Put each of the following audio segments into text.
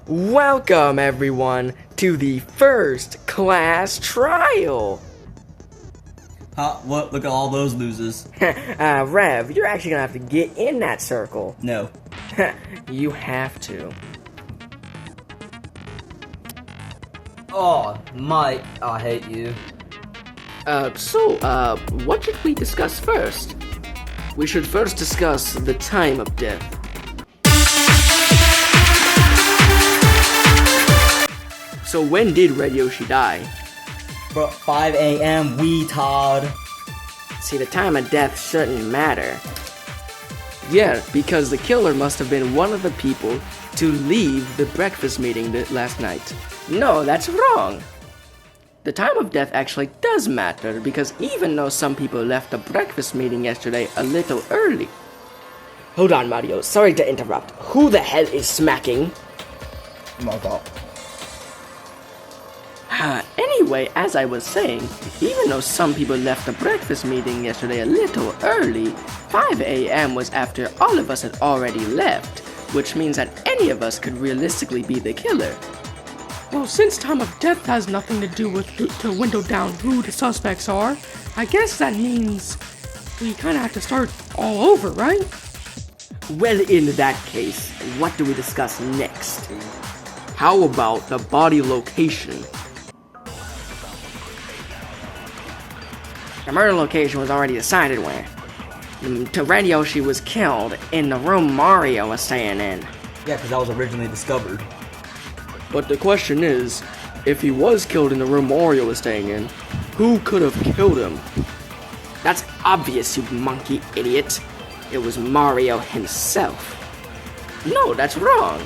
Welcome everyone to the first class trial. Huh? What? Look at all those losers. Rev, you're actually gonna have to get in that circle. No. You have to. Oh, Mike, I hate you. What should we discuss first? We should first discuss the time of death. So when did Red Yoshi die? Bro, 5 a.m. Todd. See, the time of death shouldn't matter. Yeah, because the killer must have been one of the people to leave the breakfast meeting last night. No, that's wrong. The time of death actually does matter, because even though some people left the breakfast meeting yesterday a little early... Hold on, Mario, sorry to interrupt. Who the hell is smacking? My fault. Anyway, as I was saying, even though some people left the breakfast meeting yesterday a little early, 5 a.m. was after all of us had already left, which means that any of us could realistically be the killer. Well, since time of death has nothing to do with to window down who the suspects are, I guess that means we kind of have to start all over, right? Well, in that case, what do we discuss next? How about the body location? The murder location was already decided where. Red Yoshi was killed in the room Mario was staying in. Yeah, because that was originally discovered. But the question is, if he was killed in the room Mario was staying in, who could have killed him? That's obvious, you monkey idiot. It was Mario himself. No, that's wrong.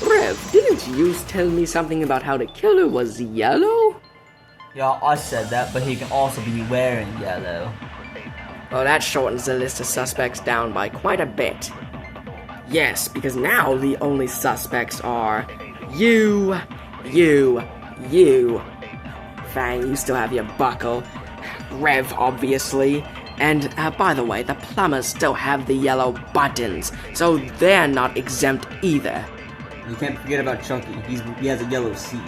Rev, didn't you tell me something about how the killer was yellow? Yeah, I said that, but he can also be wearing yellow. Well, that shortens the list of suspects down by quite a bit. Yes, because now the only suspects are you. Fang, you still have your buckle. Rev, obviously. And, by the way, the plumbers still have the yellow buttons, so they're not exempt either. You can't forget about Chunky. He has a yellow C.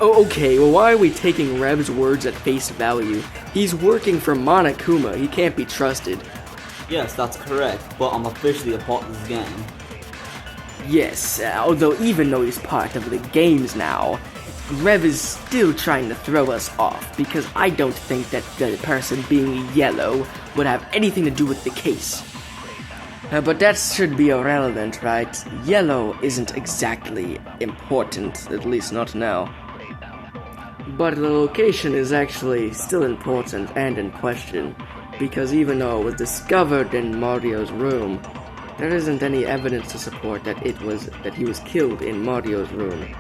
Okay, well, why are we taking Rev's words at face value? He's working for Monokuma, he can't be trusted. Yes, that's correct, but I'm officially a part of this game. Yes, although even though he's part of the games now, Rev is still trying to throw us off, because I don't think that the person being yellow would have anything to do with the case. But that should be irrelevant, right? Yellow isn't exactly important, at least not now. But the location is actually still important and in question, because even though it was discovered in Mario's room, there isn't any evidence to support that he was killed in Mario's room.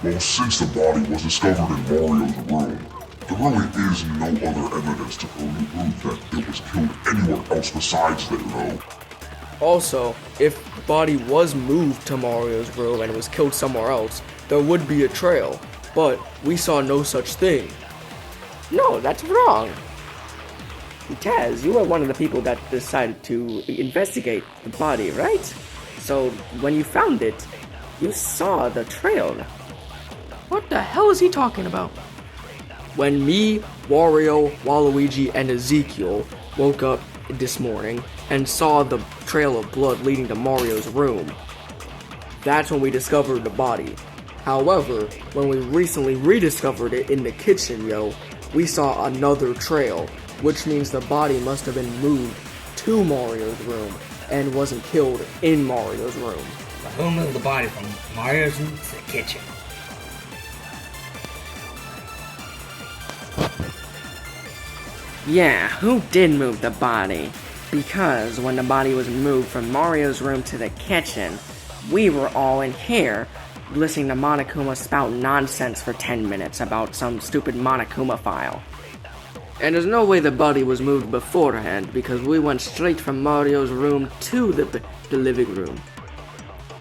Well, since the body was discovered in Mario's room, there really is no other evidence to prove that it was killed anywhere else besides there, though. Also, if the body was moved to Mario's room and was killed somewhere else, there would be a trail, but we saw no such thing. No, that's wrong. Taz, you were one of the people that decided to investigate the body, right? So, when you found it, you saw the trail. What the hell is he talking about? When me, Wario, Waluigi, and Ezekiel woke up this morning and saw the trail of blood leading to Mario's room, that's when we discovered the body. However, when we recently rediscovered it in the kitchen, we saw another trail, which means the body must have been moved to Mario's room and wasn't killed in Mario's room. But who moved the body from Mario's room to the kitchen? Yeah, who did move the body? Because when the body was moved from Mario's room to the kitchen, we were all in here listening to Monokuma spout nonsense for 10 minutes about some stupid Monokuma file. And there's no way the body was moved beforehand, because we went straight from Mario's room to the living room.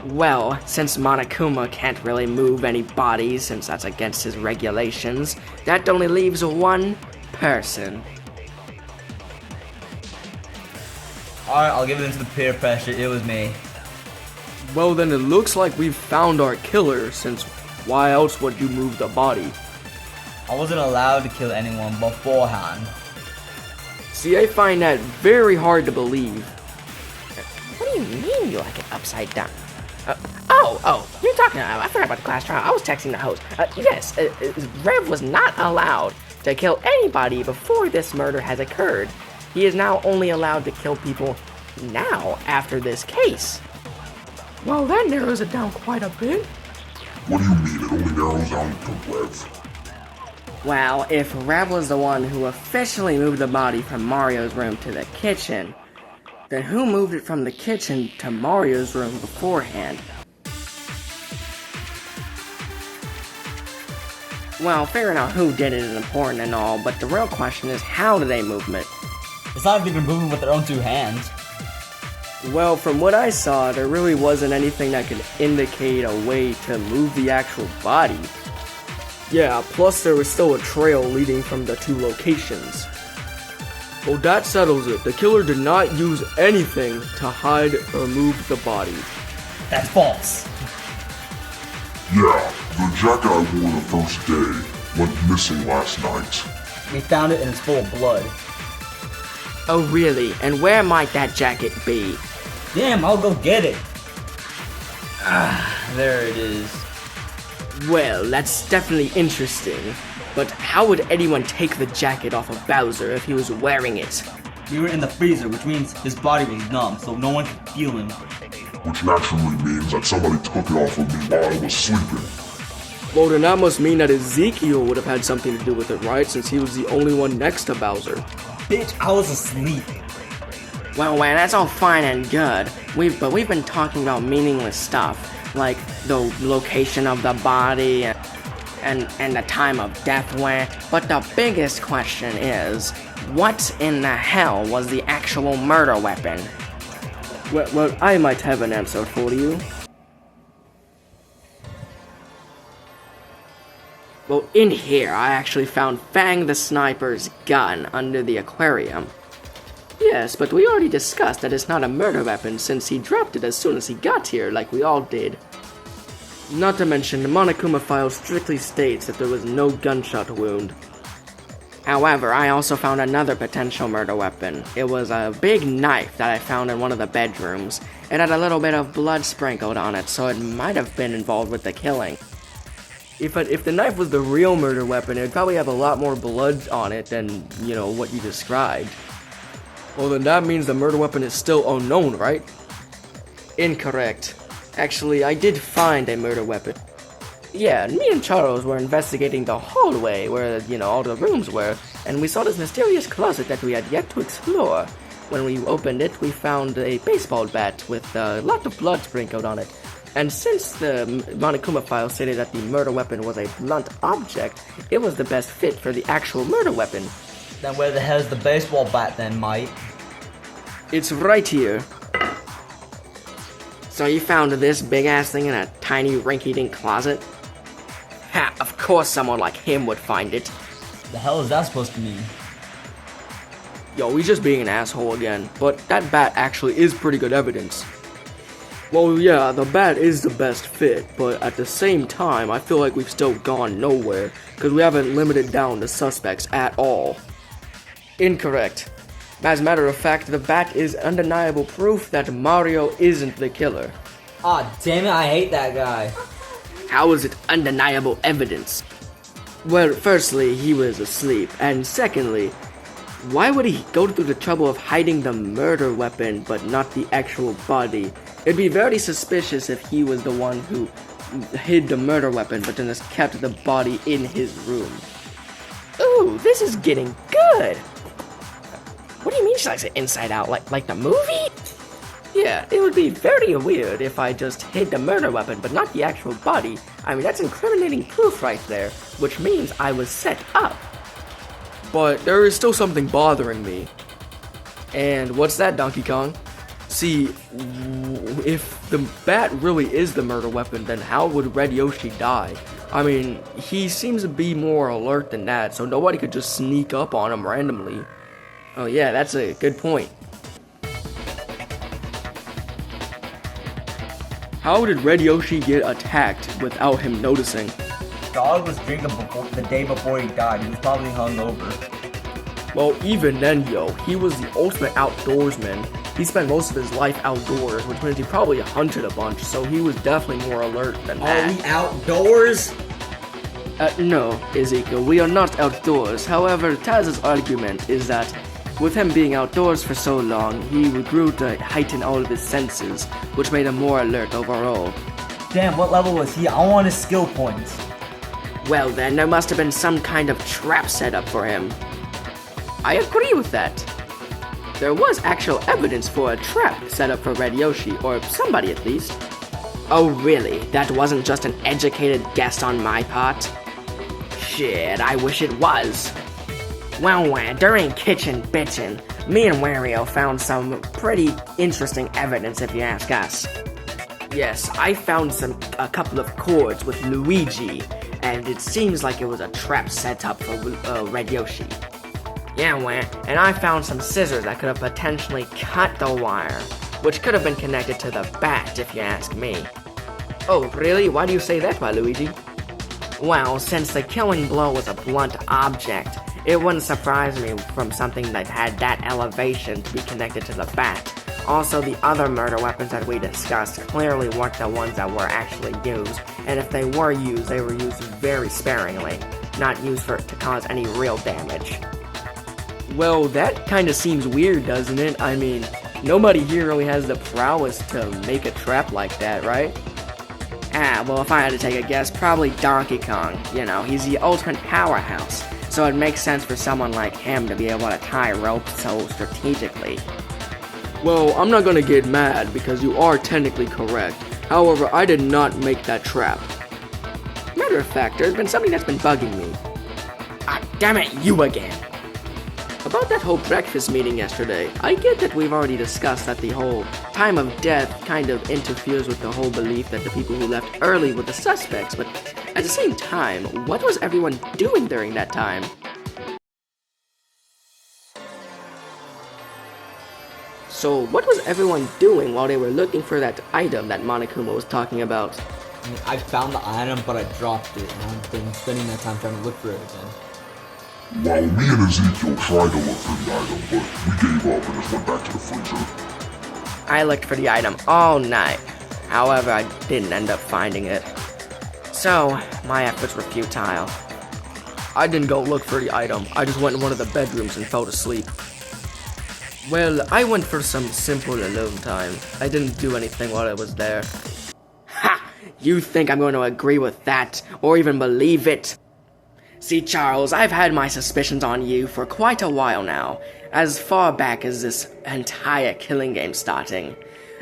Well, since Monokuma can't really move any bodies since that's against his regulations, that only leaves one person. Alright, I'll give it into the peer pressure. It was me. Well, then it looks like we've found our killer, since why else would you move the body? I wasn't allowed to kill anyone beforehand. See, I find that very hard to believe. What do you mean you like it upside down? You're talking. I forgot about the class trial. I was texting the host. Yes, Rev was not allowed to kill anybody before this murder has occurred. He is now only allowed to kill people now after this case. Well, that narrows it down quite a bit. What do you mean? It only narrows down to Rev. Well, if Rev was the one who officially moved the body from Mario's room to the kitchen, then who moved it from the kitchen to Mario's room beforehand? Well, figuring out who did it is important and all, but the real question is how did they move it? It's not even moving with their own two hands. Well, from what I saw, there really wasn't anything that could indicate a way to move the actual body. Yeah, plus there was still a trail leading from the two locations. Well, that settles it. The killer did not use anything to hide or move the body. That's false. Yeah, the jacket I wore the first day went missing last night. We found it and it's full of blood. Oh really? And where might that jacket be? Damn, I'll go get it. There it is. Well, that's definitely interesting. But how would anyone take the jacket off of Bowser if he was wearing it? We were in the freezer, which means his body was numb, so no one could feel him. Which naturally means that somebody took it off of me while I was sleeping. Well, then that must mean that Ezekiel would have had something to do with it, right? Since he was the only one next to Bowser. Bitch, I was asleep. Well, that's all fine and good. But we've been talking about meaningless stuff, like the location of the body and the time of death where. But the biggest question is, what in the hell was the actual murder weapon? Well, I might have an answer for you. Well, in here, I actually found Fang the Sniper's gun under the aquarium. Yes, but we already discussed that it's not a murder weapon since he dropped it as soon as he got here, like we all did. Not to mention, the Monokuma file strictly states that there was no gunshot wound. However, I also found another potential murder weapon. It was a big knife that I found in one of the bedrooms. It had a little bit of blood sprinkled on it, so it might have been involved with the killing. If the knife was the real murder weapon, it would probably have a lot more blood on it than, what you described. Well, then that means the murder weapon is still unknown, right? Incorrect. Actually, I did find a murder weapon. Yeah, me and Charles were investigating the hallway where, all the rooms were, and we saw this mysterious closet that we had yet to explore. When we opened it, we found a baseball bat with a lot of blood sprinkled on it. And since the Monokuma file stated that the murder weapon was a blunt object, it was the best fit for the actual murder weapon. Then where the hell's the baseball bat then, mate? It's right here. So you found this big-ass thing in a tiny rinky-dink closet? Ha, of course someone like him would find it. The hell is that supposed to mean? Yo, he's just being an asshole again, but that bat actually is pretty good evidence. Well, yeah, the bat is the best fit, but at the same time, I feel like we've still gone nowhere, because we haven't limited down the suspects at all. Incorrect. As a matter of fact, the bat is undeniable proof that Mario isn't the killer. Aw, damn it, I hate that guy. How is it undeniable evidence? Well, firstly, he was asleep, and secondly, why would he go through the trouble of hiding the murder weapon but not the actual body? It'd be very suspicious if he was the one who hid the murder weapon but then just kept the body in his room. Ooh, this is getting good! What do you mean she likes it inside out? Like the movie? Yeah, it would be very weird if I just hid the murder weapon but not the actual body. I mean, that's incriminating proof right there, which means I was set up. But there is still something bothering me. And what's that, Donkey Kong? See, if the bat really is the murder weapon, then how would Red Yoshi die? I mean, he seems to be more alert than that, so nobody could just sneak up on him randomly. Oh yeah, that's a good point. How did Red Yoshi get attacked without him noticing? Dog was drinking the day before he died. He was probably hungover. Well, even then, yo, he was the ultimate outdoorsman. He spent most of his life outdoors, which means he probably hunted a bunch, so he was definitely more alert than that. Are we outdoors? No, Ezekiel, we are not outdoors. However, Taz's argument is that with him being outdoors for so long, he grew to heighten all of his senses, which made him more alert overall. Damn, what level was he? I want his skill points. Well then, there must have been some kind of trap set up for him. I agree with that. There was actual evidence for a trap set up for Red Yoshi, or somebody at least. Oh really? That wasn't just an educated guess on my part? Shit, I wish it was. Well, during kitchen bitchin', me and Wario found some pretty interesting evidence if you ask us. Yes, I found a couple of cords with Luigi, and it seems like it was a trap set up for Red Yoshi. Yeah, and I found some scissors that could have potentially cut the wire, which could have been connected to the bat if you ask me. Oh, really? Why do you say that, Waluigi? Well, since the killing blow was a blunt object, it wouldn't surprise me from something that had that elevation to be connected to the bat. Also, the other murder weapons that we discussed clearly weren't the ones that were actually used, and if they were used very sparingly, not used to cause any real damage. Well, that kinda seems weird, doesn't it? I mean, nobody here really has the prowess to make a trap like that, right? Well, if I had to take a guess, probably Donkey Kong. You know, he's the ultimate powerhouse, so it makes sense for someone like him to be able to tie ropes so strategically. Well, I'm not gonna get mad because you are technically correct. However, I did not make that trap. Matter of fact, there's been something that's been bugging me. Ah, damn it, you again! About that whole breakfast meeting yesterday, I get that we've already discussed that the whole time of death kind of interferes with the whole belief that the people who left early were the suspects, but at the same time, what was everyone doing during that time? So, what was everyone doing while they were looking for that item that Monokuma was talking about? I mean, I found the item, but I dropped it, and I've been spending that time trying to look for it again. Well, me and Ezekiel tried to look for the item, but we gave up and just went back to the freezer. I looked for the item all night. However, I didn't end up finding it. So, my efforts were futile. I didn't go look for the item, I just went in one of the bedrooms and fell asleep. Well, I went for some simple alone time. I didn't do anything while I was there. Ha! You think I'm going to agree with that, or even believe it? See, Charles, I've had my suspicions on you for quite a while now, as far back as this entire killing game starting.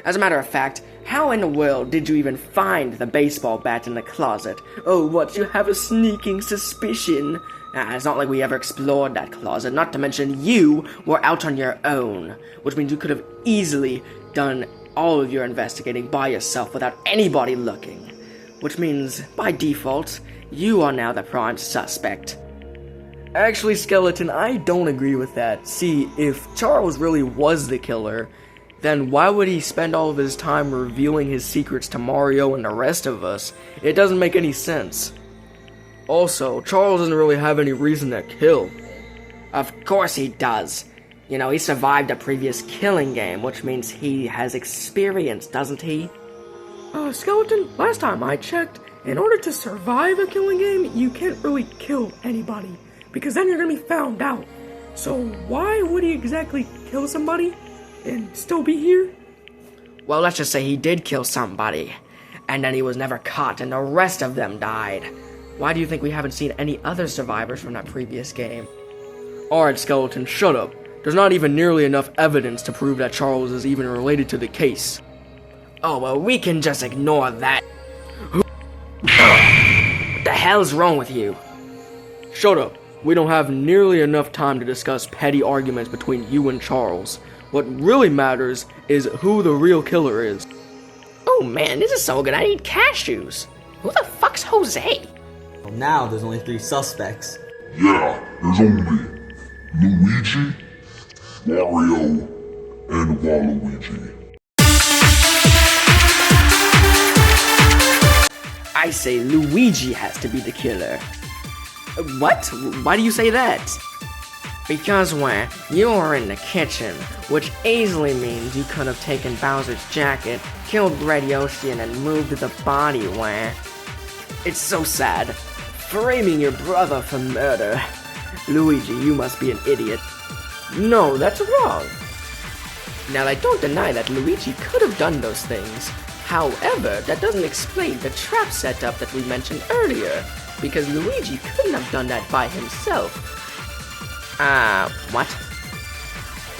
As a matter of fact, how in the world did you even find the baseball bat in the closet? Oh, what, you have a sneaking suspicion? It's not like we ever explored that closet, not to mention you were out on your own, which means you could have easily done all of your investigating by yourself without anybody looking. Which means, by default, you are now the prime suspect. Actually, Skeleton, I don't agree with that. See, if Charles really was the killer, then why would he spend all of his time revealing his secrets to Mario and the rest of us? It doesn't make any sense. Also, Charles doesn't really have any reason to kill. Of course he does. You know, he survived a previous killing game, which means he has experience, doesn't he? Skeleton, last time I checked, in order to survive a killing game, you can't really kill anybody, because then you're gonna be found out. So why would he exactly kill somebody and still be here? Well, let's just say he did kill somebody, and then he was never caught, and the rest of them died. Why do you think we haven't seen any other survivors from that previous game? Alright, Skeleton, shut up. There's not even nearly enough evidence to prove that Charles is even related to the case. Oh, well, we can just ignore that. What the hell's wrong with you? Shut up. We don't have nearly enough time to discuss petty arguments between you and Charles. What really matters is who the real killer is. Oh man, this is so good, I need cashews. Who the fuck's Jose? Well, now there's only 3 suspects. Yeah, there's only Luigi, Wario, and Waluigi. say Luigi has to be the killer. What? Why do you say that? Because, well, you were in the kitchen, which easily means you could have taken Bowser's jacket, killed Red Yoshi, and then moved the body, where? It's so sad. Framing your brother for murder. Luigi, you must be an idiot. No, that's wrong. Now, I don't deny that Luigi could have done those things. However, that doesn't explain the trap setup that we mentioned earlier, because Luigi couldn't have done that by himself. What?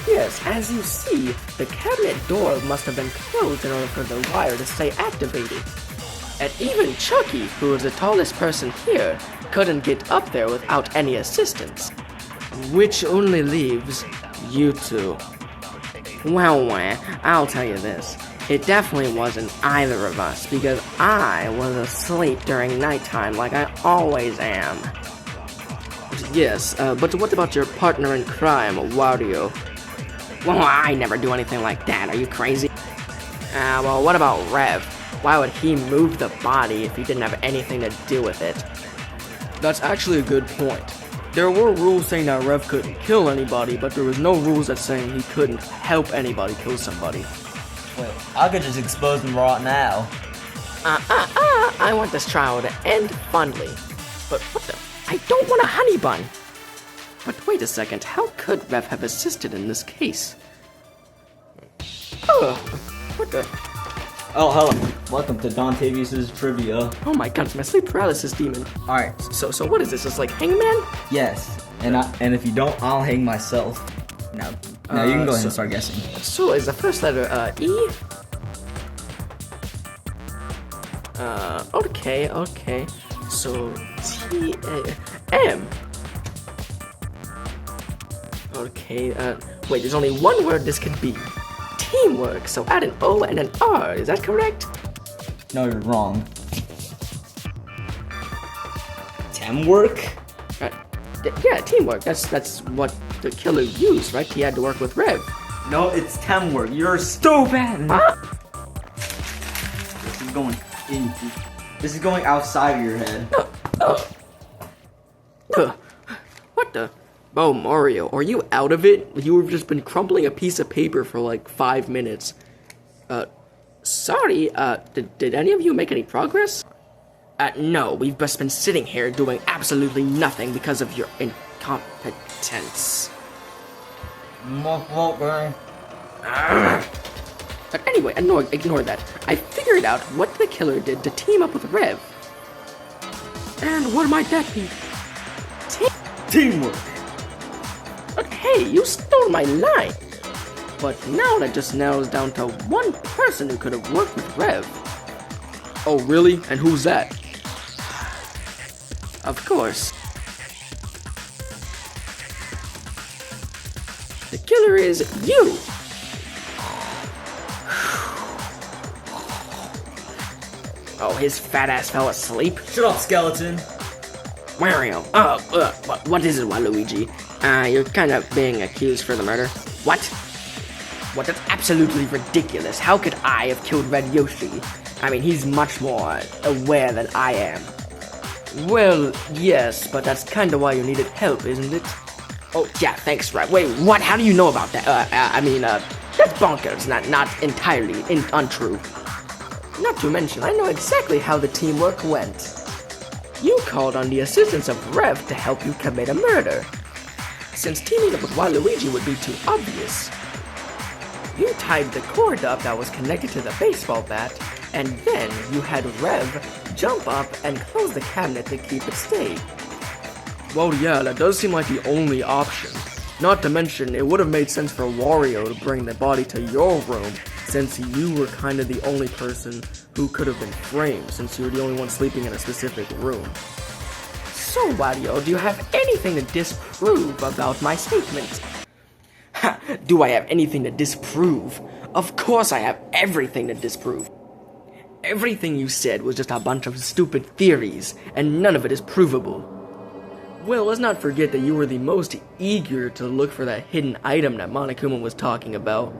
Yes, as you see, the cabinet door must have been closed in order for the wire to stay activated. And even Chucky, who is the tallest person here, couldn't get up there without any assistance. Which only leaves you two. Well, I'll tell you this. It definitely wasn't either of us, because I was asleep during nighttime like I always am. Yes, but what about your partner in crime, Wario? Well, I never do anything like that, are you crazy? Well, what about Rev? Why would he move the body if he didn't have anything to do with it? That's actually a good point. There were rules saying that Rev couldn't kill anybody, but there was no rules that saying he couldn't help anybody kill somebody. Wait, I could just expose him right now. I want this trial to end fondly. But what the? I don't want a honey bun! But wait a second, how could Rev have assisted in this case? What the? Oh, hello. Welcome to Dontavius's Trivia. Oh my god, it's my sleep paralysis demon. Alright, So what is this? It's like Hangman? yes. And if you don't, I'll hang myself. Now you can go ahead and start guessing. So is the first letter, E? Okay. So, T-A-M. Okay, wait, there's only one word this could be. Teamwork, so add an O and an R, is that correct? No, you're wrong. Teamwork? Yeah, teamwork, that's what the killer used, right? He had to work with Rev. No, it's teamwork. You're stupid. Huh? This is going in. This is going outside of your head. What the? Oh, Mario, are you out of it? You've just been crumpling a piece of paper for like 5 minutes. Sorry, did any of you make any progress? No, we've just been sitting here doing absolutely nothing because of your incompetence. But anyway, ignore that. I figured out what the killer did to team up with Rev. And what might that be? Teamwork. But hey, you stole my line! But now that just narrows down to one person who could have worked with Rev. Oh, really? And who's that? Of course. The killer is you! Oh, his fat ass fell asleep? Shut up, skeleton. Mario. What is it, Waluigi? You're kind of being accused for the murder. What? What? That's absolutely ridiculous. How could I have killed Red Yoshi? I mean, he's much more aware than I am. Well, yes, but that's kinda why you needed help, isn't it? Oh, yeah, thanks, right. Wait, what? How do you know about that? That's bonkers, not entirely untrue. Not to mention, I know exactly how the teamwork went. You called on the assistance of Rev to help you commit a murder. Since teaming up with Waluigi would be too obvious. You tied the cord up that was connected to the baseball bat, and then you had Rev jump up and close the cabinet to keep it stayed. Well, yeah, that does seem like the only option. Not to mention, it would have made sense for Wario to bring the body to your room, since you were kind of the only person who could have been framed, since you were the only one sleeping in a specific room. So, Wario, do you have anything to disprove about my statement? Ha! Do I have anything to disprove? Of course I have everything to disprove. Everything you said was just a bunch of stupid theories, and none of it is provable. Well, let's not forget that you were the most eager to look for that hidden item that Monokuma was talking about.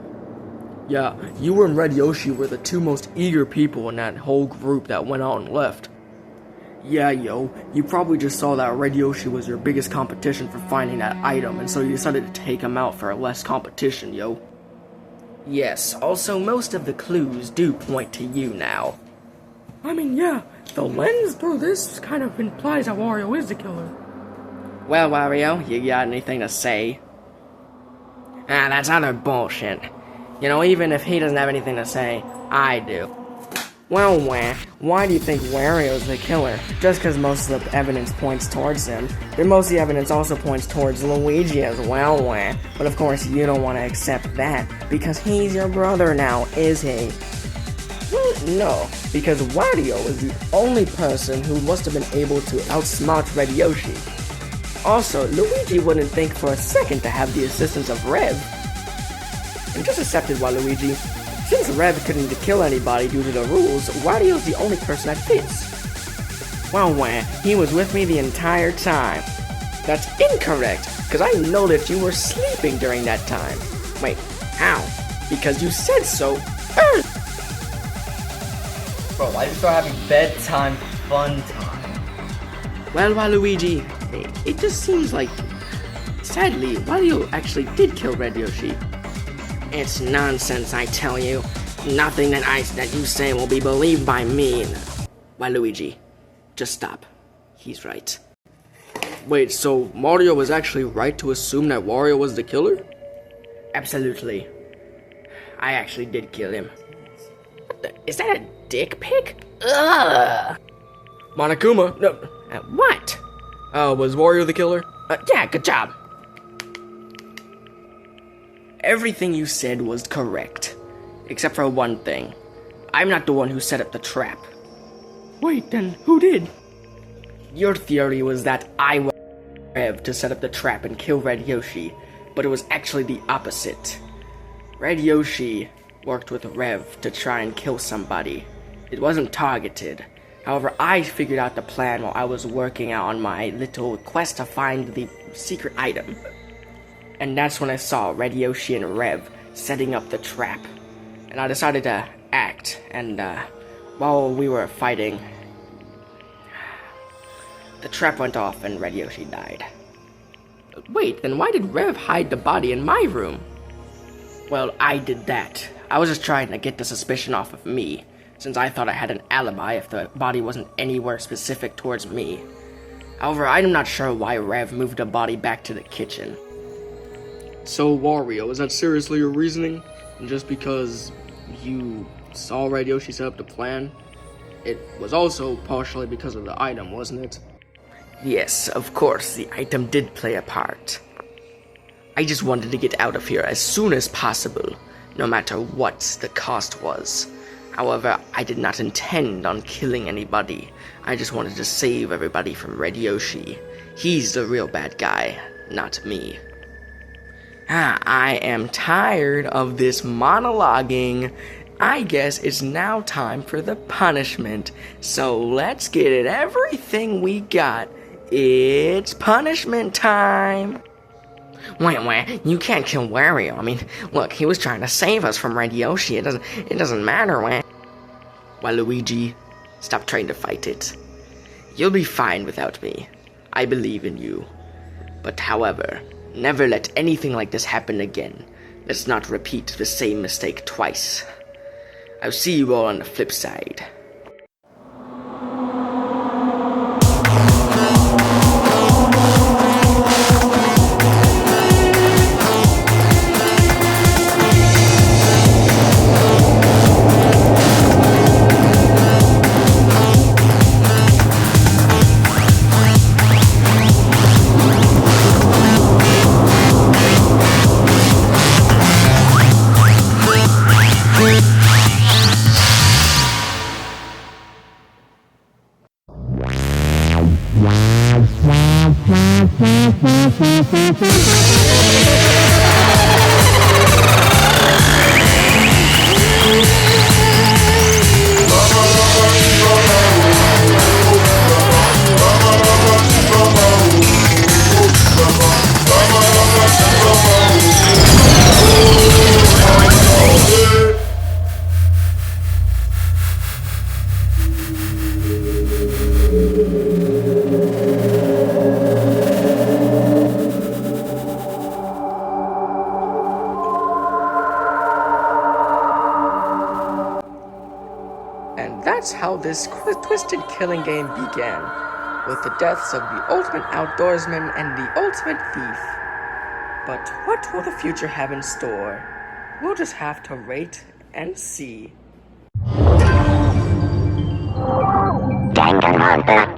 Yeah, you and Red Yoshi were the two most eager people in that whole group that went out and left. Yeah, yo, you probably just saw that Red Yoshi was your biggest competition for finding that item, and so you decided to take him out for less competition, yo. Yes, also most of the clues do point to you now. I mean, yeah, the lens through this kind of implies that Wario is the killer. Well, Wario, you got anything to say? Ah, that's utter bullshit. You know, even if he doesn't have anything to say, I do. Well, why do you think Wario's the killer? Just because most of the evidence points towards him, but most of the evidence also points towards Luigi as well, But of course, you don't want to accept that, because he's your brother now, is he? Well, no, because Wario is the only person who must have been able to outsmart Red Yoshi. Also, Luigi wouldn't think for a second to have the assistance of Rev. And just accept it, Waluigi. Since Rev couldn't kill anybody due to the rules, Wario's the only person that fits. Well, he was with me the entire time. That's incorrect, because I know that you were sleeping during that time. Wait, how? Because you said so. Bro, why did you start having bedtime fun time? Well, Waluigi, it just seems like, sadly, Wario actually did kill Red Yoshi. It's nonsense, I tell you. Nothing that you say will be believed by me. Waluigi, just stop. He's right. Wait, so Mario was actually right to assume that Wario was the killer? Absolutely. I actually did kill him. Is that a dick pic? Ugh! Monokuma, no. What? Was Wario the killer? Yeah, good job. Everything you said was correct. Except for one thing. I'm not the one who set up the trap. Wait, then who did? Your theory was that I was Rev to set up the trap and kill Red Yoshi, but it was actually the opposite. Red Yoshi worked with Rev to try and kill somebody. It wasn't targeted. However, I figured out the plan while I was working out on my little quest to find the secret item. And that's when I saw Red Yoshi and Rev setting up the trap. And I decided to act, and while we were fighting, the trap went off and Red Yoshi died. Wait, then why did Rev hide the body in my room? Well, I did that. I was just trying to get the suspicion off of me, since I thought I had an alibi if the body wasn't anywhere specific towards me. However, I'm not sure why Rev moved the body back to the kitchen. So, Wario, is that seriously your reasoning? Just because you saw Red Yoshi set up the plan? It was also partially because of the item, wasn't it? Yes, of course, the item did play a part. I just wanted to get out of here as soon as possible, no matter what the cost was. However, I did not intend on killing anybody. I just wanted to save everybody from Red Yoshi. He's the real bad guy, not me. I am tired of this monologuing. I guess it's now time for the punishment. So let's get it everything we got. It's punishment time. Wait, you can't kill Wario. I mean, look, he was trying to save us from Red Yoshi. It doesn't matter, Wah. Waluigi, stop trying to fight it. You'll be fine without me. I believe in you. But however, never let anything like this happen again. Let's not repeat the same mistake twice. I'll see you all on the flip side. that's how this twisted killing game began, with the deaths of the ultimate outdoorsman and the ultimate thief. But what will the future have in store? We'll just have to wait and see. Danganronpa